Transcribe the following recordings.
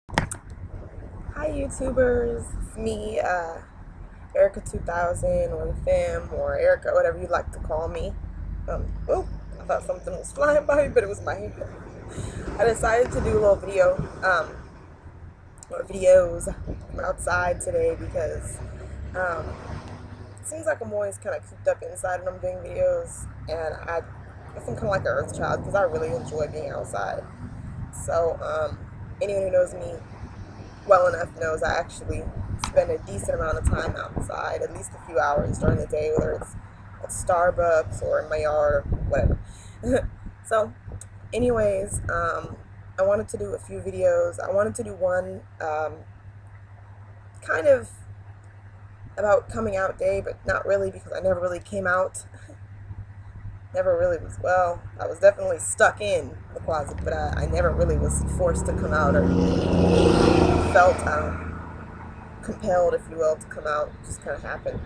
Hi YouTubers, it's me, Erica 2000 or the Femme or Erica, whatever you'd like to call me. Oh, I thought something was flying by, but it was my hair. I decided to do a little video, or videos from outside today because um, it seems like I'm always kind of cooped up inside when I'm doing videos, and I guess I'm kind of like an earth child because I really enjoy being outside. So, anyone who knows me well enough knows I actually spend a decent amount of time outside, at least a few hours during the day, whether it's at Starbucks or in my yard or whatever. So, anyways, I wanted to do a few videos. I wanted to do one kind of about coming out day, but not really because I never really came out. Never really was, well, I was definitely stuck in the closet, but I never really was forced to come out or felt compelled, if you will, to come out. It just kind of happened.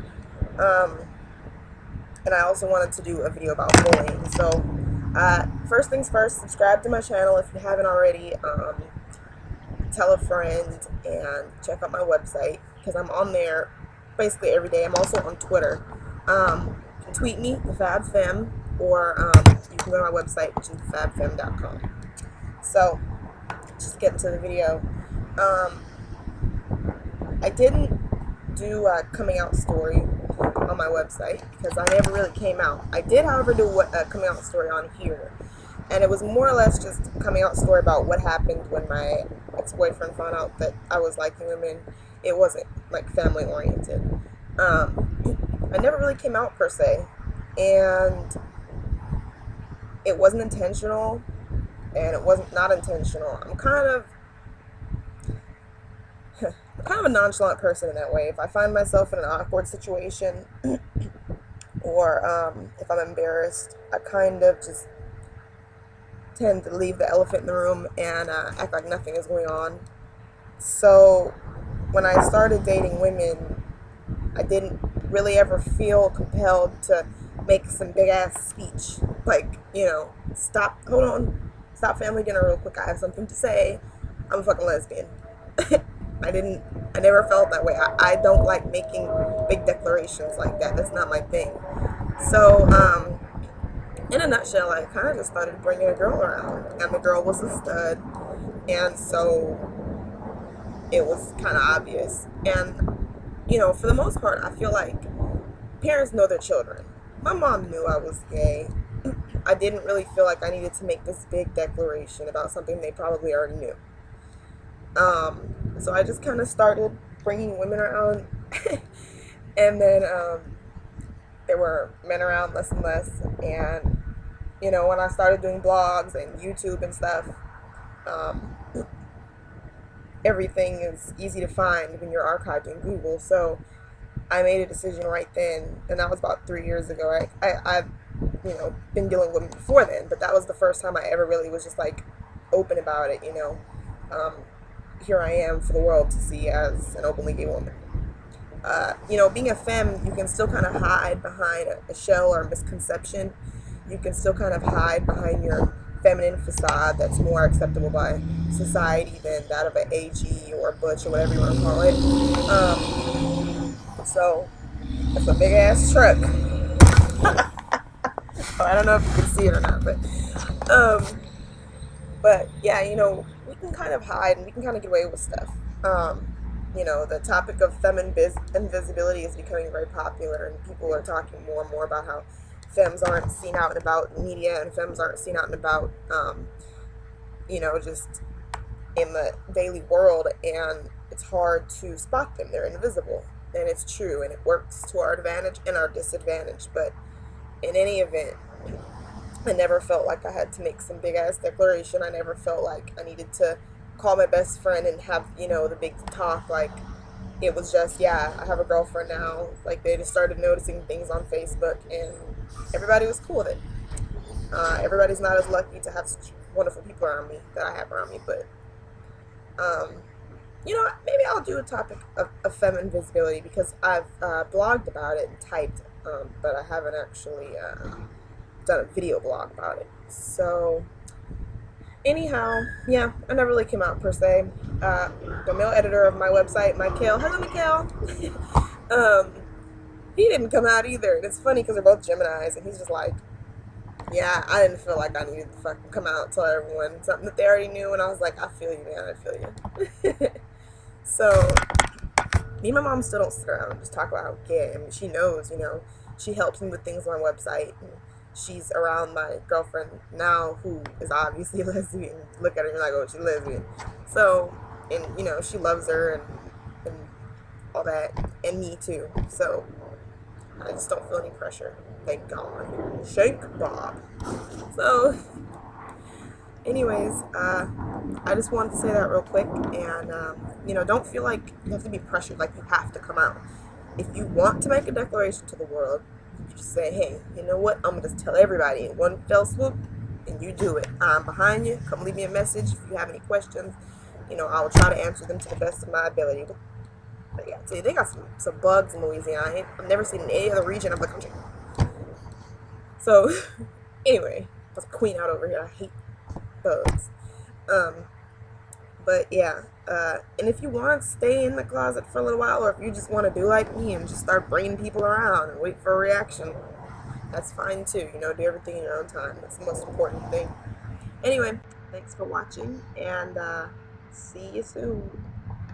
And I also wanted to do a video about bullying. So, first things first, subscribe to my channel if you haven't already. Tell a friend and check out my website because I'm on there basically every day. I'm also on Twitter. You can tweet me, thefabfemme, or you can go to my website, which is thefabfemme.com. So, just get into the video. I didn't do a coming out story on my website because I never really came out. I did, however, do a coming out story on here, and it was more or less just a coming out story about what happened when my ex-boyfriend found out that I was liking women. It wasn't like family oriented. I never really came out per se, and it wasn't intentional, and it wasn't not intentional. I'm kind of a nonchalant person in that way. If I find myself in an awkward situation or if I'm embarrassed, I kind of just tend to leave the elephant in the room and act like nothing is going on. So when I started dating women, I didn't really ever feel compelled to make some big ass speech like, hold on, stop family dinner real quick, I have something to say, I'm a fucking lesbian. I never felt that way. I don't like making big declarations like that. That's not my thing. So, in a nutshell, I kind of just started bringing a girl around, and the girl was a stud, and so it was kind of obvious. And, for the most part, I feel like parents know their children. My mom knew I was gay. I didn't really feel like I needed to make this big declaration about something they probably already knew. So I just kind of started bringing women around, and then there were men around less and less, and when I started doing blogs and YouTube and stuff, everything is easy to find when you're archived in Google. So I made a decision right then, and that was about 3 years ago. I've been dealing with women before then, but that was the first time I ever really was just like open about it. Here I am for the world to see as an openly gay woman. Being a femme, you can still kind of hide behind a shell or a misconception. You can still kind of hide behind your feminine facade that's more acceptable by society than that of an AG or a butch or whatever you want to call it. So, that's a big ass truck. I don't know if you can see it or not, but yeah, we can kind of hide and we can kind of get away with stuff. The topic of feminine invisibility is becoming very popular, and people are talking more and more about how femmes aren't seen out and about in media, and femmes aren't seen out and about, just in the daily world, and it's hard to spot them. They're invisible, and it's true, and it works to our advantage and our disadvantage. But in any event, I never felt like I had to make some big ass declaration. I never felt like I needed to call my best friend and have, the big talk. Like, it was just, yeah, I have a girlfriend now. Like, they just started noticing things on Facebook, and everybody was cool with it. Everybody's not as lucky to have such wonderful people around me that I have around me, but, maybe I'll do a topic of feminine visibility because I've blogged about it and typed, but I haven't actually done a video blog about it. So, Anyhow, yeah, I never really came out per se. Uh, the male editor of my website, Michael, hello, Michael. um, he didn't come out either. And it's funny because they're both Geminis, and he's just like, yeah, I didn't feel like I needed to fucking come out and tell everyone something that they already knew. And I was like, I feel you, man, I feel you. So, me and my mom still don't sit around and just talk about how gay. I mean, she knows, she helps me with things on my website. And she's around my girlfriend now, who is obviously lesbian. Look at her and you're like, oh, she's lesbian. So, and she loves her and all that, and me too. So, I just don't feel any pressure. Thank God. Shake Bob. So, anyways, I just wanted to say that real quick, and don't feel like you have to be pressured, like you have to come out. If you want to make a declaration to the world, you just say, hey, you know what? I'm gonna just tell everybody in one fell swoop, and you do it. I'm behind you. Come leave me a message if you have any questions. I will try to answer them to the best of my ability. But yeah, see, they got some bugs in Louisiana. I've never seen in any other region of the country. So, anyway, that's queen out over here. I hate bugs. Um, but yeah, and if you want to stay in the closet for a little while, or if you just want to do like me and just start bringing people around and wait for a reaction, that's fine too. Do everything in your own time. That's the most important thing. Anyway, thanks for watching, and see you soon.